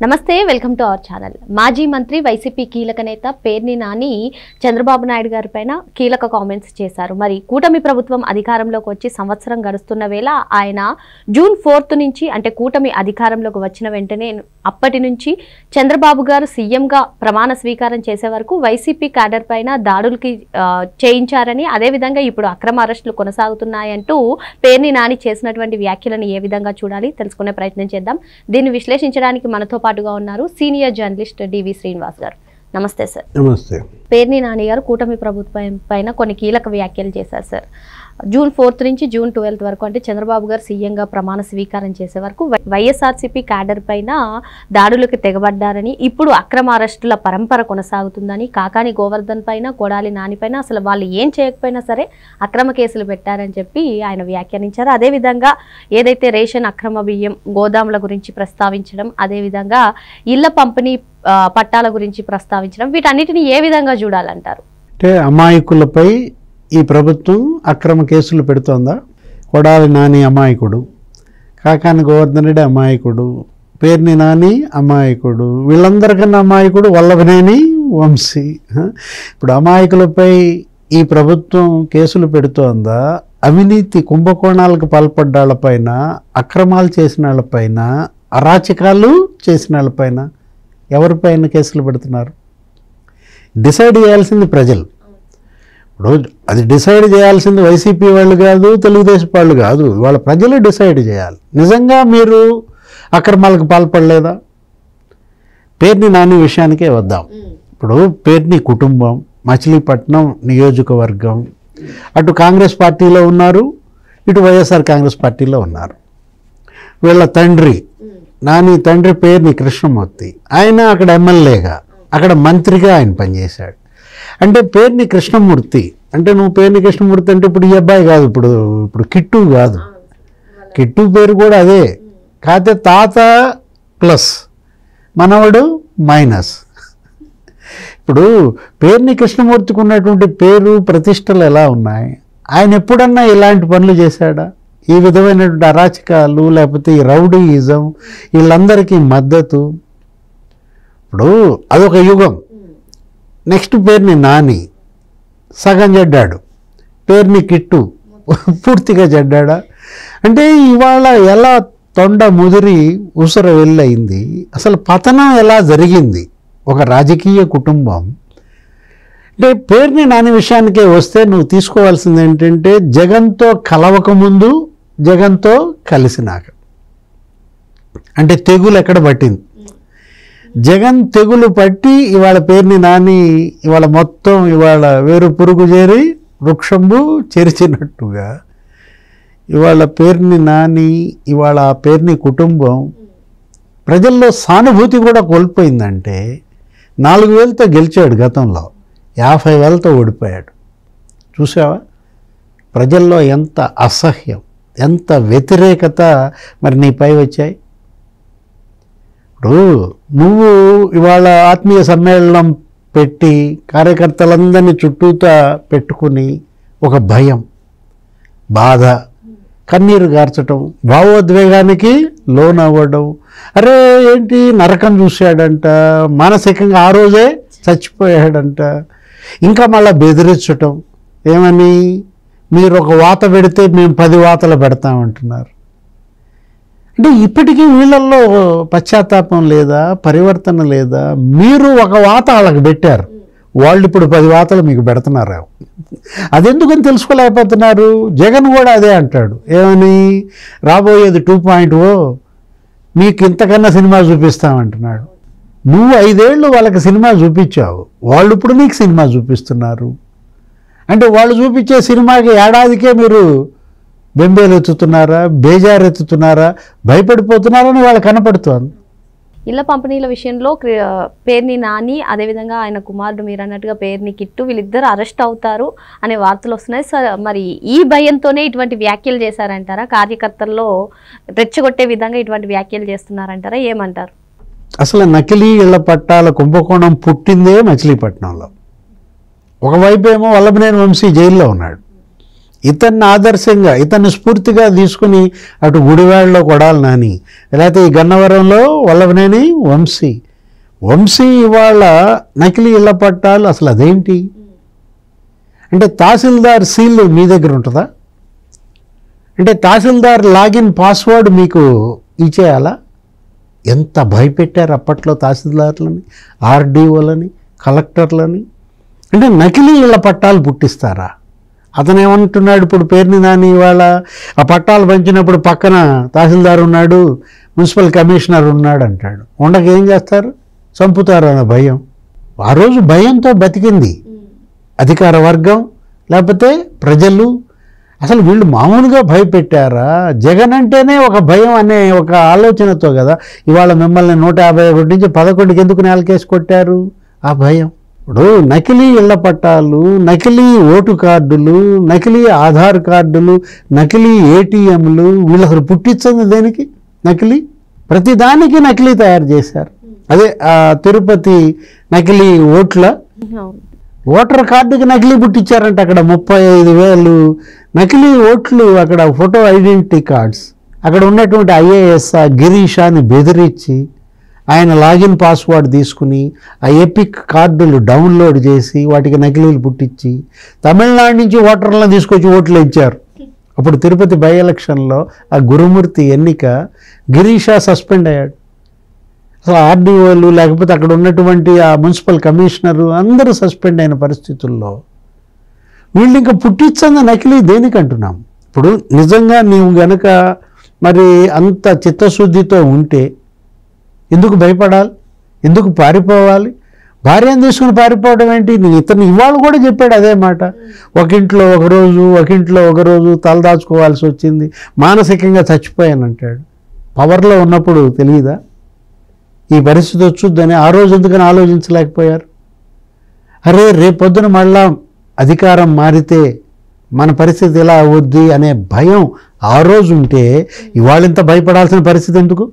నమస్తే, welcome to our channel. మాజీ మంత్రి వైసీపీ కీలక నేత పేర్ని నాని చంద్రబాబు నాయుడు గారి పైన కీలక కామెంట్స్ చేశారు. మరి కూటమి ప్రభుత్వం అధికారంలోకి వచ్చి సంవత్సరం గడుస్తున్న వేళ ఆయన జూన్ 4 నుంచి అంటే కూటమి అధికారంలోకి వచ్చిన వెంటనే అప్పటి నుంచి చంద్రబాబు గారు సీఎంగా ప్రమాణ స్వీకారం చేసే వరకు వైసీపీ క్యాడర్ పైన దాడులకి చేయించారని, అదేవిధంగా ఇప్పుడు అక్రమ అరెస్టులు కొనసాగుతున్నాయంటూ పేర్ని నాని చేసినటువంటి వ్యాఖ్యలను ఏ విధంగా చూడాలి తెలుసుకునే ప్రయత్నం చేద్దాం. దీన్ని విశ్లేషించడానికి మనతో పాటుగా ఉన్నారు సీనియర్ జర్నలిస్ట్ డివి శ్రీనివాస్ గారు. నమస్తే సార్. నమస్తే. పేర్ని నాని గారు కూటమి ప్రభుత్వం పైన కొన్ని కీలక వ్యాఖ్యలు చేశారు సార్. జూన్ 4 నుంచి జూన్ 12 వరకు అంటే చంద్రబాబు గారు సీఎంగా ప్రమాణ స్వీకారం చేసే వరకు వైఎస్ఆర్సీపీ క్యాడర్ పైన దాడులకు తెగబడ్డారని, ఇప్పుడు అక్రమ అరెస్టుల పరంపర కొనసాగుతుందని, కాకాని గోవర్ధన్ పైన, కొడాలి నాని పైన అసలు వాళ్ళు ఏం చేయకపోయినా సరే అక్రమ కేసులు పెట్టారని చెప్పి ఆయన వ్యాఖ్యానించారు. అదేవిధంగా ఏదైతే రేషన్ అక్రమ బియ్యం గోదాముల గురించి ప్రస్తావించడం, అదేవిధంగా ఇళ్ల పంపిణీ పట్టాల గురించి ప్రస్తావించడం, వీటన్నిటిని ఏ విధంగా చూడాలంటారు? అంటే అమాయకులపై ఈ ప్రభుత్వం అక్రమ కేసులు పెడుతోందా? కొడాలి నాని అమాయకుడు, కాకాని గోవర్ధన్ రెడ్డి అమాయకుడు, పేర్ని నాని అమాయకుడు, వీళ్ళందరికన్నా అమాయకుడు వల్లభనేని వంశీ. ఇప్పుడు అమాయకులపై ఈ ప్రభుత్వం కేసులు పెడుతోందా? అవినీతి కుంభకోణాలకు పాల్పడ్డాళ్ళపైన, అక్రమాలు చేసిన వాళ్ళపైన, అరాచకాలు చేసిన వాళ్ళపైన ఎవరిపైన కేసులు పెడుతున్నారు? డిసైడ్ చేయాల్సింది ప్రజలు. ఇప్పుడు అది డిసైడ్ చేయాల్సింది వైసీపీ వాళ్ళు కాదు, తెలుగుదేశం వాళ్ళు కాదు, వాళ్ళ ప్రజలు డిసైడ్ చేయాలి. నిజంగా మీరు అక్రమాలకు పాల్పడలేదా? పేర్ని నాని విషయానికే వద్దాం. ఇప్పుడు పేర్ని కుటుంబం మచిలీపట్నం నియోజకవర్గం, అటు కాంగ్రెస్ పార్టీలో ఉన్నారు, ఇటు వైఎస్ఆర్ కాంగ్రెస్ పార్టీలో ఉన్నారు. వీళ్ళ తండ్రి నాని తండ్రి పేర్ని కృష్ణమూర్తి, ఆయన అక్కడ ఎమ్మెల్యేగా, అక్కడ మంత్రిగా ఆయన పనిచేశాడు. అంటే పేర్ని కృష్ణమూర్తి అంటే నువ్వు పేర్ని కృష్ణమూర్తి అంటే ఇప్పుడు ఈ అబ్బాయి కాదు, ఇప్పుడు కిట్టు కాదు, కిట్టు పేరు కూడా అదే, కాకపోతే తాత ప్లస్ మనవడు మైనస్. ఇప్పుడు పేర్ని కృష్ణమూర్తికి ఉన్నటువంటి పేరు ప్రతిష్టలు ఎలా ఉన్నాయి? ఆయన ఎప్పుడన్నా ఇలాంటి పనులు చేశాడా? ఈ విధమైనటువంటి అరాచకాలు లేకపోతే ఈ రౌడీయిజం వీళ్ళందరికీ మద్దతు. ఇప్పుడు అదొక యుగం. నెక్స్ట్ పేర్ని నాని సగం చెడ్డాడు, పేర్ని కిట్టు పూర్తిగా చెడ్డాడా? అంటే ఇవాళ ఎలా తొండ ముదిరి ఉసర వెళ్ళయింది, అసలు పతనం ఎలా జరిగింది ఒక రాజకీయ కుటుంబం. అంటే పేర్ని నాని విషయానికే వస్తే నువ్వు తీసుకోవాల్సింది ఏంటంటే జగన్తో కలవకముందు, జగన్తో కలిసినాక. అంటే తెగులు ఎక్కడ పట్టింది? జగన్ తెగులు పట్టి ఇవాళ పేర్ని నాని ఇవాళ మొత్తం ఇవాళ వేరు పురుగు చేరి వృక్షంబు చెరిచినట్టుగా ఇవాళ పేర్ని నాని ఇవాళ ఆ పేర్ని కుటుంబం ప్రజల్లో సానుభూతి కూడా కోల్పోయిందంటే 4,000తో గెలిచాడు, గతంలో 50,000తో ఓడిపోయాడు. చూసావా ప్రజల్లో ఎంత అసహ్యం, ఎంత వ్యతిరేకత మరి నీపై వచ్చాయి. నువ్వు ఇవాళ ఆత్మీయ సమ్మేళనం పెట్టి కార్యకర్తలందరినీ చుట్టూతా పెట్టుకుని ఒక భయం, బాధ, కన్నీరు గార్చటం, భావోద్వేగానికి లోనవ్వడం, అరే ఏంటి నరకం చూశాడంట, మానసికంగా ఆ రోజే చచ్చిపోయాడంట, ఇంకా మళ్ళీ బెదిరించటం, ఏమని మీరు ఒక వాత పెడితే మేము 10 వాతలు పెడతామంటున్నారు. అంటే ఇప్పటికీ వీళ్ళల్లో పశ్చాత్తాపం లేదా, పరివర్తన లేదా? మీరు ఒక వాత వాళ్ళకి పెట్టారు, వాళ్ళు ఇప్పుడు 10 వాతలు మీకు పెడుతున్నారు. అదెందుకని తెలుసుకోలేకపోతున్నారు? జగన్ కూడా అదే అంటాడు, ఏమని రాబోయేది 2.0, మీకు ఇంతకన్నా సినిమా చూపిస్తామంటున్నాడు. నువ్వు 5 ఏళ్ళు వాళ్ళకి సినిమా చూపించావు, వాళ్ళు ఇప్పుడు నీకు సినిమా చూపిస్తున్నారు. అంటే వాళ్ళు చూపించే సినిమాకి ఏడాదికే మీరు బెంబేలు ఎత్తుతున్నారా, బేజారు ఎత్తుతున్నారా, భయపడిపోతున్నారని వాళ్ళకి కనపడుతోంది. ఇళ్ల పంపిణీల విషయంలో పేర్ని నాని, అదేవిధంగా ఆయన కుమారుడు మీరు అన్నట్టుగా పేర్ని కిట్టు, వీళ్ళిద్దరు అరెస్ట్ అవుతారు అనే వార్తలు వస్తున్నాయి సార్. మరి ఈ భయంతోనే ఇటువంటి వ్యాఖ్యలు చేశారంటారా? కార్యకర్తల్లో రెచ్చగొట్టే విధంగా ఇటువంటి వ్యాఖ్యలు చేస్తున్నారంటారా? ఏమంటారు? అసలు నకిలీ ఇళ్ల పట్టాల కుంభకోణం పుట్టిందే మచిలీపట్నంలో. ఒకవైపు ఏమో వల్లభనేని వంశీ జైల్లో ఉన్నాడు, ఇతన్ని ఆదర్శంగా ఇతన్ని స్ఫూర్తిగా తీసుకుని అటు గుడివాడలో కొడాలి నాని, లేకపోతే ఈ గన్నవరంలో వల్లభనేని వంశీ ఇవాళ నకిలీ ఇళ్ల పట్టాలు అసలు అదేంటి అంటే తహసీల్దార్ సీల్ మీ దగ్గర ఉంటుందా? అంటే తహసీల్దార్ లాగిన్ పాస్వర్డ్ మీకు ఇచ్చేయాలా? ఎంత భయపెట్టారు అప్పట్లో తహసీల్దార్లని, ఆర్డీఓలని, కలెక్టర్లని. అంటే నకిలీ ఇళ్ల పట్టాలు పుట్టిస్తారా? అతను ఏమంటున్నాడు ఇప్పుడు పేరుని నాని ఇవాళ ఆ పట్టాలు పంచినప్పుడు పక్కన తహసీల్దార్ ఉన్నాడు, మున్సిపల్ కమిషనర్ ఉన్నాడు అంటాడు. ఉండక ఏం చేస్తారు? చంపుతారు అన్న భయం. ఆ రోజు భయంతో బతికింది అధికార వర్గం, లేకపోతే ప్రజలు. అసలు వీళ్ళు మామూలుగా భయపెట్టారా? జగన్ అంటేనే ఒక భయం అనే ఒక ఆలోచనతో కదా ఇవాళ మిమ్మల్ని 151 నుంచి 11కి ఎందుకు నేలకేసి కొట్టారు? ఆ భయం. ఇప్పుడు నకిలీ ఇళ్ల పట్టాలు, నకిలీ ఓటు కార్డులు, నకిలీ ఆధార్ కార్డులు, నకిలీ ఏటీఎంలు, వీళ్ళు అసలు పుట్టించింది దేనికి? నకిలీ ప్రతిదానికి నకిలీ తయారు చేశారు. అదే తిరుపతి నకిలీ ఓటర్ కార్డుకి నకిలీ పుట్టించారంట. అక్కడ 35,000 నకిలీ ఓట్లు, అక్కడ ఫోటో ఐడెంటిటీ కార్డ్స్. అక్కడ ఉన్నటువంటి ఐఏఎస్ గిరీషాని బెదిరించి ఆయన లాగిన్ పాస్వర్డ్ తీసుకుని ఆ ఎపిక్ కార్డులు డౌన్లోడ్ చేసి వాటికి నకిలీలు పుట్టించి తమిళనాడు నుంచి ఓటర్లను తీసుకొచ్చి ఓట్లు ఇచ్చారు. అప్పుడు తిరుపతి బై ఎలక్షన్లో ఆ గురుమూర్తి ఎన్నిక గిరీషా సస్పెండ్ అయ్యాడు. అసలు ఆర్డీఓలు లేకపోతే అక్కడ ఉన్నటువంటి ఆ మున్సిపల్ కమిషనరు అందరూ సస్పెండ్ అయిన పరిస్థితుల్లో వీళ్ళు ఇంకా పుట్టించంద నకిలీ దేనికి అంటున్నాం? ఇప్పుడు నిజంగా నీవు గనక మరి అంత చిత్తశుద్ధితో ఉంటే ఎందుకు భయపడాలి? ఎందుకు పారిపోవాలి? భార్యను తీసుకుని పారిపోవడం ఏంటి? ఇతను ఇవాళ కూడా చెప్పాడు అదే మాట. ఒక ఇంట్లో ఒకరోజు తలదాచుకోవాల్సి వచ్చింది, మానసికంగా చచ్చిపోయానంటాడు. పవర్లో ఉన్నప్పుడు తెలియదా ఈ పరిస్థితి వచ్చుద్దని? ఆ రోజు ఎందుకని ఆలోచించలేకపోయారు? అరే రేపొద్దున మళ్ళా అధికారం మారితే మన పరిస్థితి ఎలా అవద్ది అనే భయం ఆ రోజు ఉంటే ఇవాళ ఇంత భయపడాల్సిన పరిస్థితి ఎందుకు?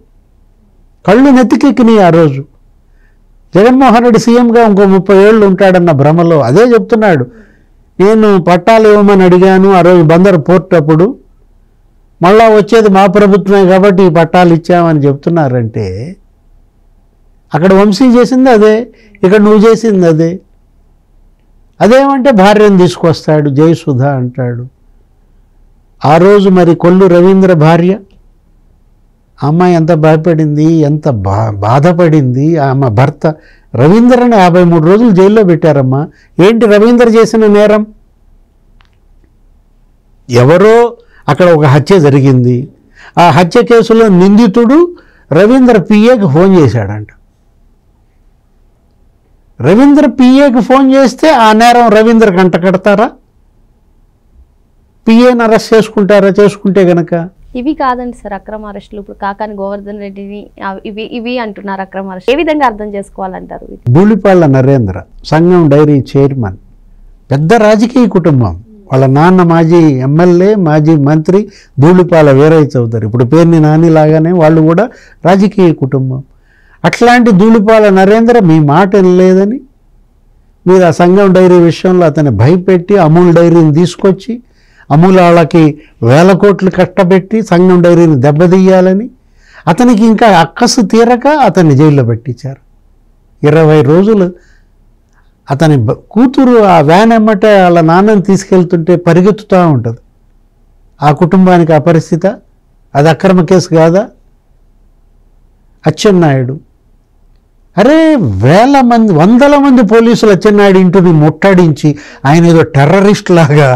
కళ్ళు నెత్తికెక్కినాయి ఆ రోజు. జగన్మోహన్ రెడ్డి సీఎంగా ఇంకో 30 ఏళ్ళు ఉంటాడన్న భ్రమలో అదే చెప్తున్నాడు. నేను పట్టాలు ఇవ్వమని అడిగాను ఆ రోజు బందర్ పోర్ట్ అప్పుడు, మళ్ళా వచ్చేది మా ప్రభుత్వమే కాబట్టి ఈ పట్టాలు ఇచ్చామని చెప్తున్నారంటే అక్కడ వంశీ చేసింది అదే, ఇక్కడ నువ్వు చేసింది అదే. అదేమంటే భార్యను తీసుకొస్తాడు, జయసుధ అంటాడు. ఆ రోజు మరి కొల్లు రవీంద్ర భార్య, అమ్మాయి ఎంత భయపడింది, ఎంత బాధపడింది. ఆమె భర్త రవీంద్రని 53 రోజులు జైల్లో పెట్టారమ్మా. ఏంటి రవీంద్ర చేసిన నేరం? ఎవరో అక్కడ ఒక హత్య జరిగింది, ఆ హత్య కేసులో నిందితుడు రవీంద్ర పిఏకి ఫోన్ చేశాడంట. రవీంద్ర పిఏకి ఫోన్ చేస్తే ఆ నేరం రవీంద్ర కంట కడతారా? పిఏని అరెస్ట్ చేసుకుంటారా? చేసుకుంటే గనక ఇవి కాదండి సార్ అక్రమ అరెస్టులు. ఇప్పుడు కాకాని గోవర్ధన్ రెడ్డిని ఇవి అంటున్నారు అక్రమ అరెస్ట్. ఏ విధంగా అర్థం చేసుకోవాలంటారు? ధూళిపాళ్ల నరేంద్ర సంఘం డైరీ చైర్మన్, పెద్ద రాజకీయ కుటుంబం. వాళ్ళ నాన్న మాజీ ఎమ్మెల్యే, మాజీ మంత్రి ధూళిపాల వీరయ్య చౌదరి. ఇప్పుడు పేర్ని నాని లాగానే వాళ్ళు కూడా రాజకీయ కుటుంబం. అట్లాంటి ధూళిపాల నరేంద్ర మీ మాట వినలేదని మీరు ఆ సంఘం డైరీ విషయంలో అతన్ని భయపెట్టి అమూల్ డైరీని తీసుకొచ్చి అమూల్ వాళ్ళకి 1000 కోట్లు కట్టబెట్టి సంఘం డైరీని దెబ్బతీయాలని అతనికి ఇంకా అక్కసు తీరక అతన్ని జైల్లో పెట్టించారు. 20 రోజులు అతని కూతురు ఆ వ్యాన్ ఎమ్మటే వాళ్ళ నాన్నని తీసుకెళ్తుంటే పరిగెత్తుతూ ఉంటుంది. ఆ కుటుంబానికి ఆ పరిస్థితి, అది అక్రమ కేసు కాదా? అచ్చెన్నాయుడు, అరే 100 మంది పోలీసులు అచ్చెన్నాయుడు ఇంటిని ముట్టడించి ఆయన ఏదో టెర్రరిస్ట్ లాగా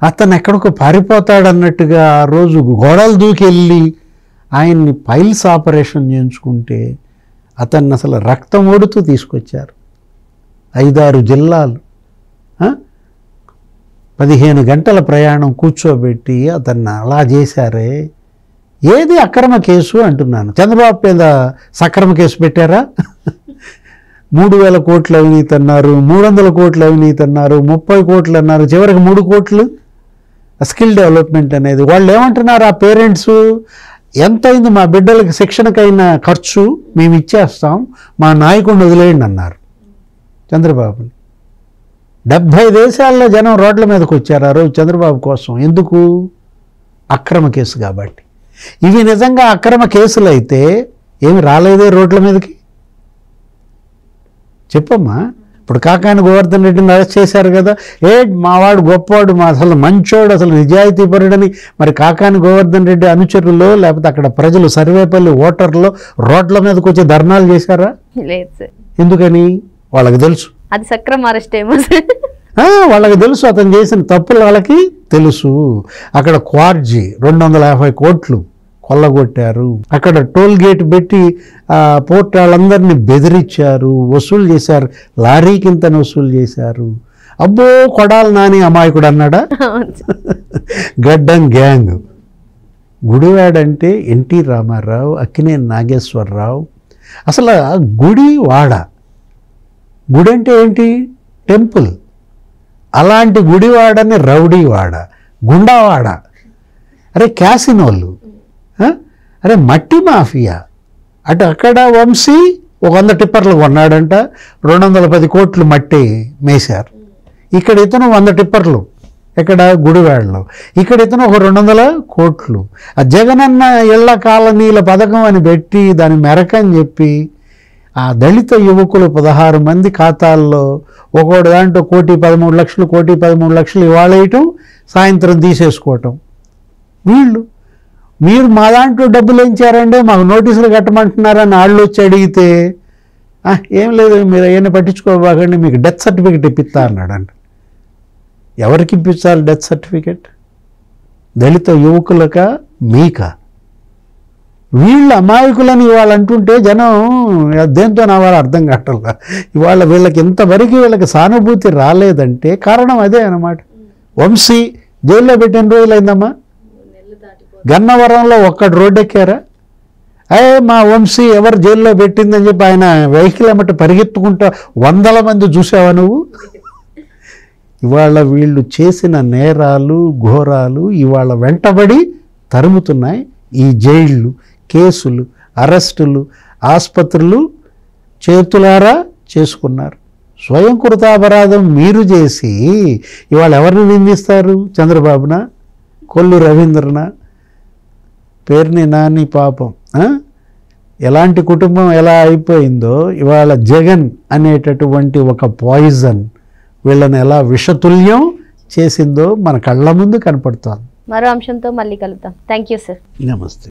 అతను ఎక్కడికో పారిపోతాడన్నట్టుగా ఆ రోజు గోడలు దూకెళ్ళి ఆయన్ని పైల్స్ ఆపరేషన్ చేయించుకుంటే అతన్ని అసలు రక్తం ఓడుతూ తీసుకొచ్చారు. 5-6 జిల్లాలు, 15 గంటల ప్రయాణం కూర్చోబెట్టి అతన్ని అలా చేశారే. ఏది అక్రమ కేసు అంటున్నాను? చంద్రబాబు మీద సక్రమ కేసు పెట్టారా? 3,000 కోట్లు అవినీతి అన్నారు, 300 కోట్లు అవినీతి అన్నారు, 30 కోట్లు అన్నారు, చివరికి 3 కోట్లు స్కిల్ డెవలప్మెంట్ అనేది. వాళ్ళు ఏమంటున్నారు? ఆ పేరెంట్స్ ఎంతైంది మా బిడ్డలకి శిక్షణకైన ఖర్చు మేము ఇచ్చేస్తాం, మా నాయకుడిని వదిలేయండి అన్నారు చంద్రబాబుని. 70 దేశాల్లో జనం రోడ్ల మీదకి వచ్చారు ఆ రోజు చంద్రబాబు కోసం. ఎందుకు? అక్రమ కేసు కాబట్టి. ఇవి నిజంగా అక్రమ కేసులు అయితే ఏమి రాలేదే రోడ్ల మీదకి? చెప్పమ్మా. ఇప్పుడు కాకాని గోవర్ధన్ రెడ్డిని అరెస్ట్ చేశారు కదా, మావాడు గొప్పవాడు, మా అసలు మంచోడు, అసలు నిజాయితీపరుడని మరి కాకాని గోవర్ధన్ రెడ్డి అనుచరులు లేకపోతే అక్కడ ప్రజలు సర్వేపల్లి ఓటర్లు రోడ్ల మీదకి వచ్చి ధర్నాలు చేశారా? లేదు. ఎందుకని? వాళ్ళకి తెలుసు అది సక్రమ అరెస్ట్ ఏమో. వాళ్ళకి తెలుసు అతను చేసిన తప్పులు వాళ్ళకి తెలుసు. అక్కడ క్వార్జీ 250 కోట్లు కొల్లగొట్టారు. అక్కడ టోల్ గేట్ పెట్టి పోర్ట్ వాళ్ళందరినీ బెదిరించారు, వసూలు చేశారు, లారీకింతని వసూలు చేశారు. అబ్బో కొడాలి నాని అమాయకుడు అన్నాడా? గడ్డం గ్యాంగ్. గుడివాడంటే ఎన్టీ రామారావు, అక్కినేని నాగేశ్వరరావు. అసలు గుడి వాడ. గుడి అంటే ఏంటి? టెంపుల్. అలాంటి గుడివాడని రౌడీవాడ, గుండావాడ, అరే క్యాసినోళ్ళు, అరే మట్టి మాఫియా. అక్కడ వంశీ 100 టిప్పర్లు కొన్నాడంట, 210 కోట్లు మట్టి మేశారు. ఇక్కడ ఇతను 100 టిప్పర్లు ఎక్కడ? గుడివాడలో. ఇక్కడ ఇతను ఒక 200 కోట్లు. ఆ జగనన్న ఇళ్ల కాలనీల పథకం అని పెట్టి దాని మెరకని చెప్పి ఆ దళిత యువకులు 16 మంది ఖాతాల్లో ఒక్కోటి దాంట్లో 1,13,00,000 1,13,00,000 ఇవాళ వేయటం, సాయంత్రం తీసేసుకోవటం. మీరు మా దాంట్లో డబ్బులు ఇచ్చారంటే మాకు నోటీసులు కట్టమంటున్నారని వాళ్ళు వచ్చి అడిగితే ఏం లేదు మీరు అవన్నీ పట్టించుకోబాకండి, మీకు డెత్ సర్టిఫికెట్ ఇప్పిస్తా అన్నాడంట. ఎవరికి ఇప్పించాలి డెత్ సర్టిఫికెట్? దళిత యువకులక మీక? వీళ్ళు అమాయకులని ఇవాళ అంటుంటే జనం దేంతో నావాళ్ళు అర్థం కావట్లా. ఇవాళ వీళ్ళకి ఇంతవరకు వీళ్ళకి సానుభూతి రాలేదంటే కారణం అదే అన్నమాట. వంశీ జైల్లో పెట్టిన రోజులైందమ్మా. గన్నవరంలో ఒక్కడు రోడ్డు ఎక్కారా? మా వంశీ ఎవరు జైల్లో పెట్టిందని చెప్పి ఆయన వెహికల్ ఏమంటే పరిగెత్తుకుంటా 100 మంది చూసావా నువ్వు? ఇవాళ వీళ్ళు చేసిన నేరాలు ఘోరాలు ఇవాళ వెంటబడి తరుముతున్నాయి. ఈ జైళ్ళు, కేసులు, అరెస్టులు, ఆసుపత్రులు చేతులారా చేసుకున్నారు. స్వయం కృతాపరాధం మీరు చేసి ఇవాళ ఎవరిని నిందిస్తారు? చంద్రబాబున, కొల్లు రవీంద్రన, పేర్ని నాని పాపం ఎలాంటి కుటుంబం ఎలా అయిపోయిందో, ఇవాళ జగన్ అనేటటువంటి ఒక పాయిజన్ వీళ్ళని ఎలా విషతుల్యం చేసిందో మన కళ్ళ ముందు కనపడుతోంది. మరో అంశంతో మళ్ళీ కలుద్దాం. Thank you sir. నమస్తే.